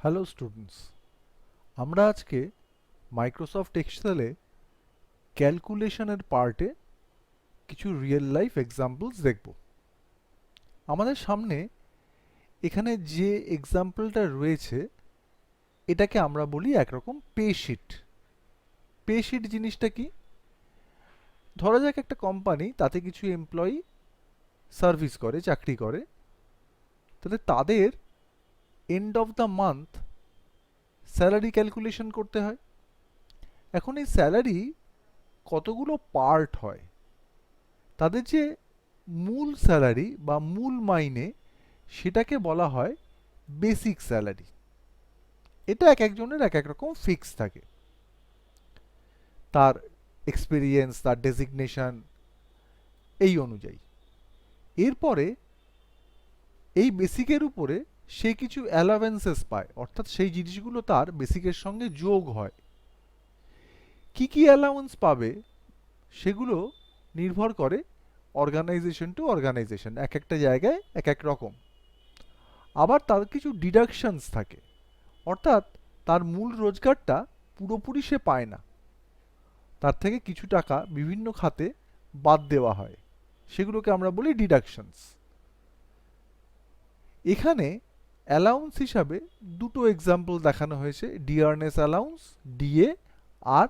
Hello students, আমরা আজকে Microsoft এক্সেলে ক্যালকুলেশনের পার্টে কিছু রিয়েল লাইফ এক্সাম্পলস দেখব। আমাদের সামনে এখানে যে এক্সাম্পলটা রয়েছে এটাকে আমরা বলি একরকম পে শিট। পে শিট জিনিসটা কি? ধরা যাক একটা কোম্পানি, তাতে কিছু এমপ্লয়ি সার্ভিস করে, চাকরি করে, তাহলে তাদের end of the month salary calculation করতে হয়। এখন এই স্যালারি কতগুলো পার্ট হয়, তাদের যে মূল স্যালারি বা মূল মাইনে সেটাকে বলা হয় বেসিক স্যালারি। এটা এক একজনের এক এক রকম ফিক্স থাকে, তার এক্সপিরিয়েন্স, তার ডেজিগনেশন এই অনুযায়ী। এরপরে এই বেসিকের উপরে সে কিছু অ্যালাওয়েন্সেস পায়, অর্থাৎ সেই জিনিসগুলো তার বেসিকের সঙ্গে যোগ হয়। কি কি অ্যালাউন্স পাবে সেগুলো নির্ভর করে অর্গানাইজেশন টু অর্গানাইজেশন, এক একটা জায়গায় এক এক রকম। আবার তার কিছু ডিডাকশনস থাকে, অর্থাৎ তার মূল রোজগারটা পুরোপুরি সে পায় না, তার থেকে কিছু টাকা বিভিন্ন খাতে বাদ দেওয়া হয়, সেগুলোকে আমরা বলি ডিডাকশনস। এখানে অ্যালাউন্স হিসাবে দুটো এক্সাম্পল দেখানো হয়েছে, ডিয়ারনেস অ্যালাউন্স ডিএ আর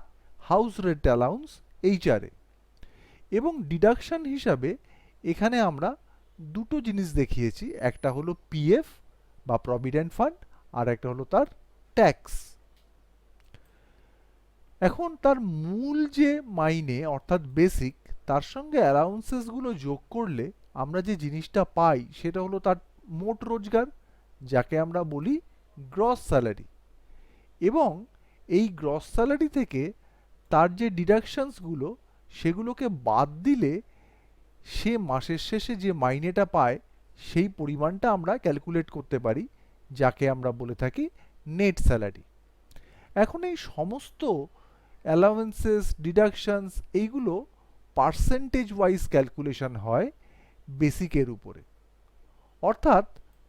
হাউস রেন্ট অ্যালাউন্স এইচআরএ। এবং ডিডাকশন হিসাবে এখানে আমরা দুটো জিনিস দেখিয়েছি, একটা হলো পিএফ বা প্রভিডেন্ট ফান্ড, আর একটা হলো তার ট্যাক্স। এখন তার মূল যে মাইনে অর্থাৎ বেসিক, তার সঙ্গে অ্যালাউন্সেসগুলো যোগ করলে আমরা যে জিনিসটা পাই সেটা হলো তার মোট রোজগার, যাকে আমরা বলি গ্রস স্যালারি। এবং এই গ্রস স্যালারি থেকে তার যে ডিডাকশনসগুলো সেগুলোকে বাদ দিলে সে মাসের শেষে যে মাইনেটা পায় সেই পরিমাণটা আমরা ক্যালকুলেট করতে পারি, যাকে আমরা বলে থাকি নেট স্যালারি। এখন এই সমস্ত অ্যালাওয়েন্সেস, ডিডাকশনস এইগুলো পার্সেন্টেজ ওয়াইজ ক্যালকুলেশন হয় বেসিকের উপরে। অর্থাৎ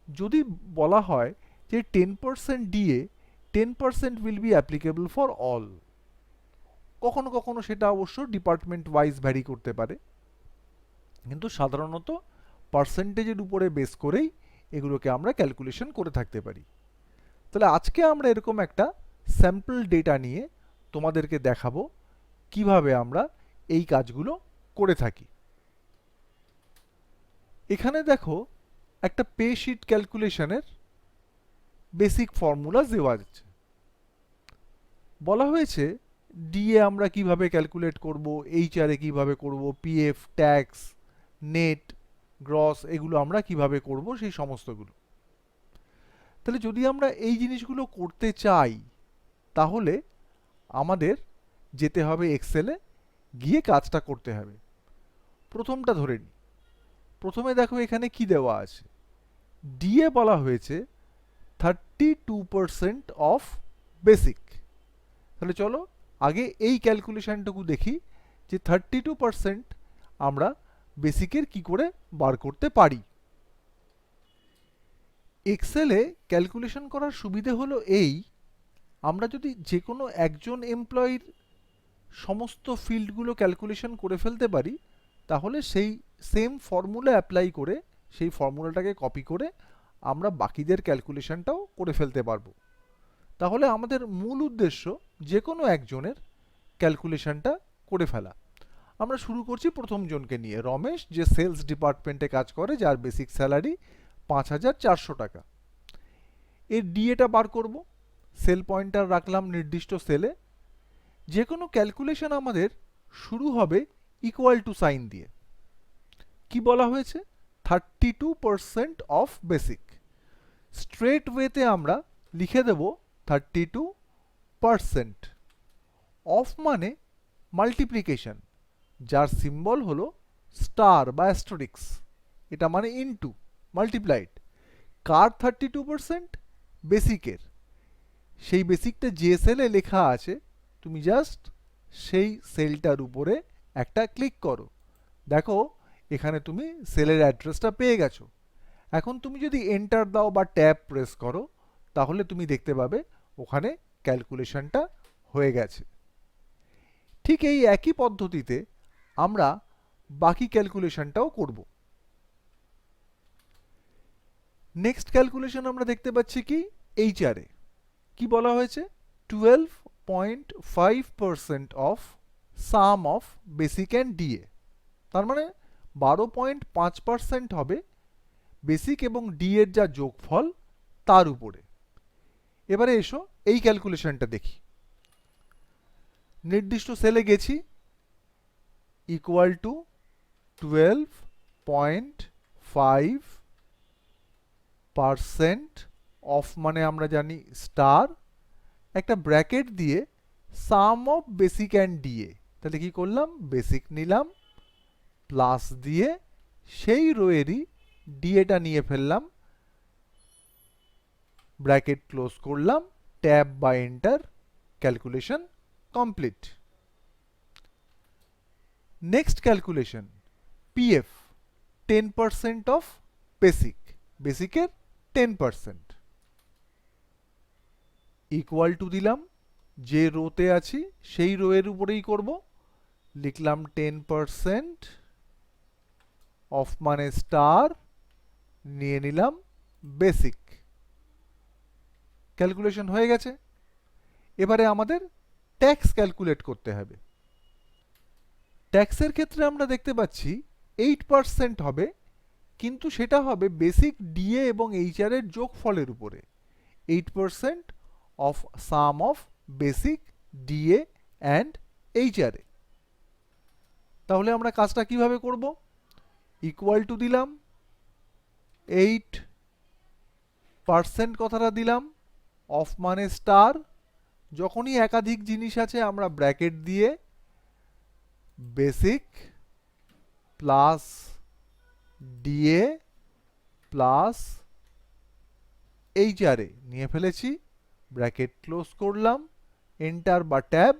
যদি বলা হয় যে 10% DA, 10% will be applicable for all. কখনো কখনো সেটা অবশ্য ডিপার্টমেন্ট ওয়াইজ ভ্যারি করতে পারে, কিন্তু সাধারণত পার্সেন্টেজের উপরে বেস করেই এগুলোকে আমরা ক্যালকুলেশন করে থাকতে পারি। তাহলে আজকে আমরা এরকম একটা স্যাম্পল ডেটা নিয়ে তোমাদেরকে দেখাবো কিভাবে আমরা এই কাজগুলো করে থাকি। এখানে দেখো একটা পে শিট ক্যালকুলেশনের বেসিক ফর্মুলা দেওয়া আছে। বলা হয়েছে ডিএ আমরা কিভাবে ক্যালকুলেট করব, এইচআরএ কিভাবে করব, পিএফ, ট্যাক্স, নেট, গ্রস এগুলো আমরা কিভাবে করব, সেই সমস্তগুলো। তাহলে যদি আমরা এই জিনিসগুলো করতে চাই তাহলে আমাদের যেতে হবে এক্সেলে, গিয়ে কাজটা করতে হবে। প্রথমটা ধরে নিই। প্রথমে দেখো এখানে কি দেওয়া আছে, ডিএ বলা হয়েছে 32% অফ বেসিক। তাহলে চলো আগে এই ক্যালকুলেশনটুকু দেখি যে 32% আমরা বেসিকের কি করে বার করতে পারি। এক্সেলে ক্যালকুলেশন করার সুবিধে হলো এই, আমরা যদি যে কোনো একজন এমপ্লয়ির সমস্ত ফিল্ডগুলো ক্যালকুলেশন করে ফেলতে পারি, তাহলে সেই সেম ফর্মুলা অ্যাপ্লাই করে, সেই ফর্মুলাটাকে কপি করে আমরা বাকিদের ক্যালকুলেশনটাও করে ফেলতে পারবো। তাহলে আমাদের মূল উদ্দেশ্য যে কোনো একজনের ক্যালকুলেশনটা করে ফেলা। আমরা শুরু করছি প্রথম জনকে নিয়ে, রমেশ, যে সেলস ডিপার্টমেন্টে কাজ করে, যার বেসিক স্যালারি 5,400 টাকা। এর ডিএটা বার করব, সেল পয়েন্টার রাখলাম নির্দিষ্ট সেলে। যে কোনো ক্যালকুলেশন আমাদের শুরু হবে ইকুয়াল টু সাইন দিয়ে। কি বলা হয়েছে? 32% অফ বেসিক। স্ট্রেট ওয়েতে আমরা লিখে দেব 32%। অফ মানে মাল্টিপ্লিকেশন, যার সিম্বল হলো স্টার বা অ্যাস্টেরিক্স, এটা মানে ইনটু, মাল্টিপ্লাইড। কার 32%? বেসিকের। সেই বেসিকটা যে সেলে লেখা আছে তুমি জাস্ট সেই সেলটার উপরে একটা ক্লিক করো, দেখো এখানে তুমি সেলের অ্যাড্রেসটা পেয়ে গেছো। এখন তুমি যদি এন্টার দাও বা ট্যাব প্রেস করো, তাহলে তুমি দেখতে পাবে ওখানে ক্যালকুলেশনটা হয়ে গেছে। ঠিক এই একই পদ্ধতিতে আমরা বাকি ক্যালকুলেশনটাও করব। নেক্সট ক্যালকুলেশন আমরা দেখতে পাচ্ছি কি এইচআরে কি বলা হয়েছে 12.5% of sum of basic and DA, তার মানে 12.5% হবে বেসিক এবং ডি এর যা যোগফল তার উপরে। এবারে এসো এই ক্যালকুলেশনটা দেখি। নির্দিষ্ট সেলে গেছি, ইকুয়াল টু 12.5% অফ মানে আমরা জানি স্টার, একটা ব্র্যাকেট দিয়ে সাম অফ বেসিক অ্যান্ড ডিএ, তাহলে কি করলাম বেসিক নিলাম প্লাস দিয়ে সেই রোয়েরই ডিএটা নিয়ে ফেললাম, ব্র্যাকেট ক্লোজ করলাম, ট্যাব বা enter, calculation complete. Next calculation PF 10% of basic, বেসিকের 10% ইকুয়াল টু দিলাম, যে রোতে আছি সেই রোয়ের উপরেই করব, লিখলাম 10% অফ মানে স্টার, নিয়ে নিলাম বেসিক, ক্যালকুলেশন হয়ে গেছে। এবারে আমাদের ট্যাক্স ক্যালকুলেট করতে হবে। ট্যাক্সের ক্ষেত্রে আমরা দেখতে পাচ্ছি 8% হবে, কিন্তু সেটা হবে বেসিক ডিএ এবং এইচআর এর যোগফলের উপরে, 8% of sum of basic DA and HRA. তাহলে আমরা কাজটা কিভাবে করব, ইকুয়াল টু দিলাম 8% কথাটা দিলাম, অফ মানে স্টার, যখনই একাধিক জিনিস আছে আমরা ব্র্যাকেট দিয়ে basic plus DA plus HRA নিয়ে ফেলেছি, ব্র্যাকেট ক্লোজ করলাম, এন্টার বা ট্যাব,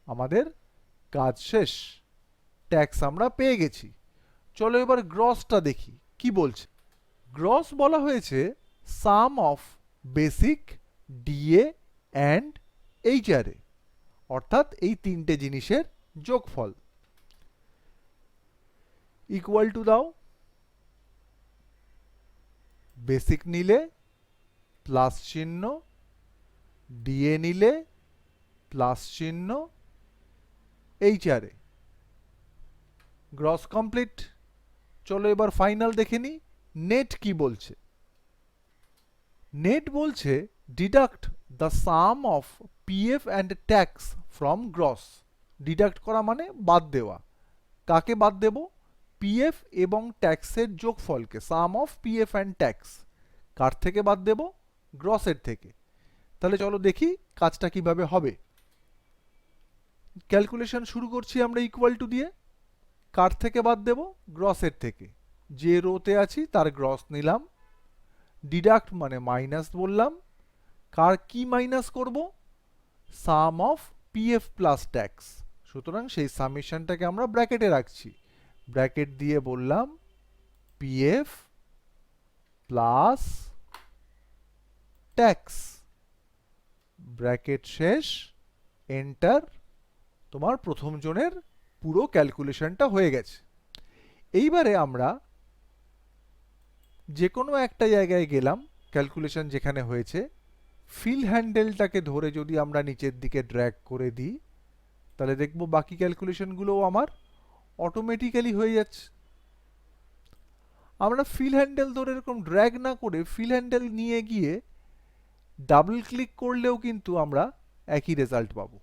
আমাদের কাজ শেষ, ট্যাক্স আমরা পেয়ে গেছি। চলো এবার গ্রসটা দেখি কি বলছে। গ্রস বলা হয়েছে sum of basic DA and HRA, অর্থাৎ এই তিনটে জিনিসের যোগফল। ইকুয়াল টু দাও, বেসিক নিলে প্লাস চিহ্ন, ডিএ নিলে প্লাস চিহ্ন, এইচআরএ, গ্রস কমপ্লিট। চলো এবার ফাইনাল দেখে নি নেট কি বলছে। নেট বলছে deduct the some of PF and tax from gross, deduct করা মানে বাদ দেওয়া, কাকে বাদ দেব, পিএফ এবং ট্যাক্সের যোগফলকে, সাম অফ পিএফ অ্যান্ড ট্যাক্স, কার থেকে বাদ দেব, গ্রসের থেকে। তাহলে চলো দেখি কাজটা কিভাবে হবে। ক্যালকুলেশন শুরু করছি আমরা ইকুয়াল টু দিয়ে, কার থেকে বাদ দেব, গ্রসের থেকে, যে রোতে আছি তার গ্রস নিলাম, ডিডাক্ট মানে মাইনাস বললাম, কার কি মাইনাস করব, সাম অফ পিএফ প্লাস ট্যাক্স, সুতরাং সেই সামেশনটাকে আমরা ব্র্যাকেটে রাখছি, ব্র্যাকেট দিয়ে বললাম পিএফ প্লাস ট্যাক্স, ব্র্যাকেট শেষ, এন্টার, তোমার প্রথম জনের পুরো ক্যালকুলেশনটা হয়ে গেছে। এইবারে আমরা যে কোনো একটা জায়গায় গেলাম, ক্যালকুলেশন যেখানে হয়েছে, ফিল হ্যান্ডেলটাকে ধরে যদি আমরা নিচের দিকে ড্র্যাগ করে দিই, তাহলে দেখব বাকি ক্যালকুলেশনগুলোও আমার অটোমেটিক্যালি হয়ে যাচ্ছে। আমরা ফিল হ্যান্ডেল ধরে এরকম ড্র্যাগ না করে ফিল হ্যান্ডেল নিয়ে গিয়ে ডাবল ক্লিক করলেও কিন্তু আমরা একই রেজাল্ট পাবো।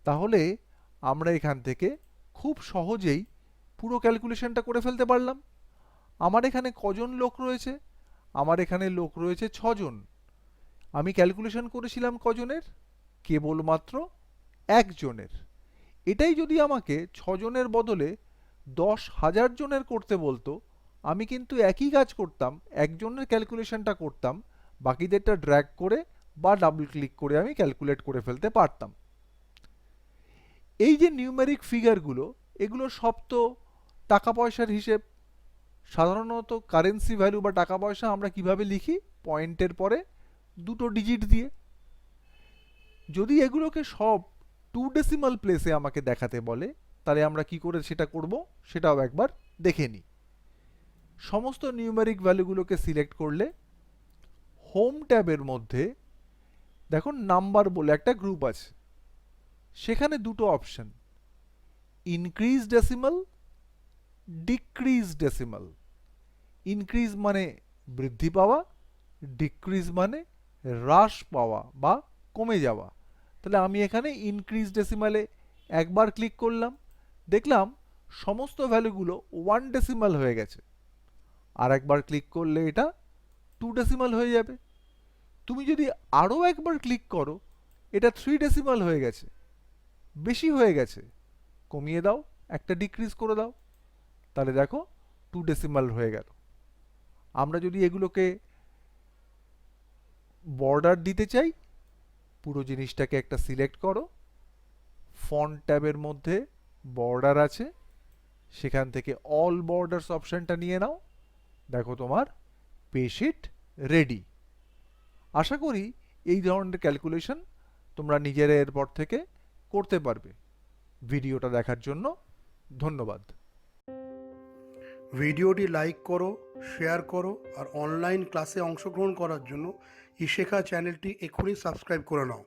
তাহলে আমরা এখান থেকে খুব সহজেই পুরো ক্যালকুলেশনটা করে ফেলতে পারলাম। আমার এখানে কজন লোক রয়েছে, আমার এখানে লোক রয়েছে 6 জন। আমি ক্যালকুলেশন করেছিলাম কজনের, কেবলমাত্র একজনের। এটাই যদি আমাকে 6 জনের বদলে 10,000 জনের করতে বলতো, আমি কিন্তু একই কাজ করতাম, একজনের ক্যালকুলেশনটা করতাম, বাকিদেরটা ড্র্যাগ করে বা ডাবল ক্লিক করে আমি ক্যালকুলেট করে ফেলতে পারতাম। এই যে নিউমেরিক ফিগারগুলো, এগুলো সব তো টাকা পয়সার হিসেব। সাধারণত কারেন্সি ভ্যালু বা টাকা পয়সা আমরা কিভাবে লিখি? পয়েন্টের পরে দুটো ডিজিট দিয়ে। যদি এগুলোকে সব 2 ডেসিমাল প্লেসে আমাকে দেখাতে বলে, তাহলে আমরা কি করে সেটা করব সেটাও একবার দেখে নিই। সমস্ত নিউমেরিক ভ্যালুগুলোকে সিলেক্ট করলে হোম ট্যাবের মধ্যে দেখো নাম্বার বলে একটা গ্রুপ আছে, সেখানে দুটো option, increase decimal, decrease decimal. Increase মানে বৃদ্ধি পাওয়া, ডিক্রিজ মানে হ্রাস পাওয়া বা কমে যাওয়া। তাহলে আমি এখানে ইনক্রিজ ডেসিমালে একবার ক্লিক করলাম, দেখলাম সমস্ত ভ্যালুগুলো 1 ডেসিমাল হয়ে গেছে। আর একবার ক্লিক করলে এটা 2 ডেসিমাল হয়ে যাবে। তুমি যদি আরও একবার ক্লিক করো, এটা 3 ডেসিমাল হয়ে গেছে, বেশি হয়ে গেছে, কমিয়ে দাও, একটা ডিক্রিজ করে দাও, তাহলে দেখো 2 ডেসিমাল হয়ে গেল। আমরা যদি এগুলোকে বর্ডার দিতে চাই, পুরো জিনিসটাকে একটা সিলেক্ট করো, ফন্ট ট্যাবের মধ্যে বর্ডার আছে, সেখান থেকে অল বর্ডার্স অপশনটা নিয়ে নাও, দেখো তোমার পেশিট রেডি। আশা করি এই ধরনের ক্যালকুলেশন তোমরা নিজেরা এরপর থেকে করতে পারবে। ভিডিওটা দেখার জন্য ধন্যবাদ। ভিডিওটি লাইক করো, শেয়ার করো আর অনলাইন ক্লাসে অংশগ্রহণ করার জন্য ইশেখা চ্যানেলটি এখনই সাবস্ক্রাইব করে নাও।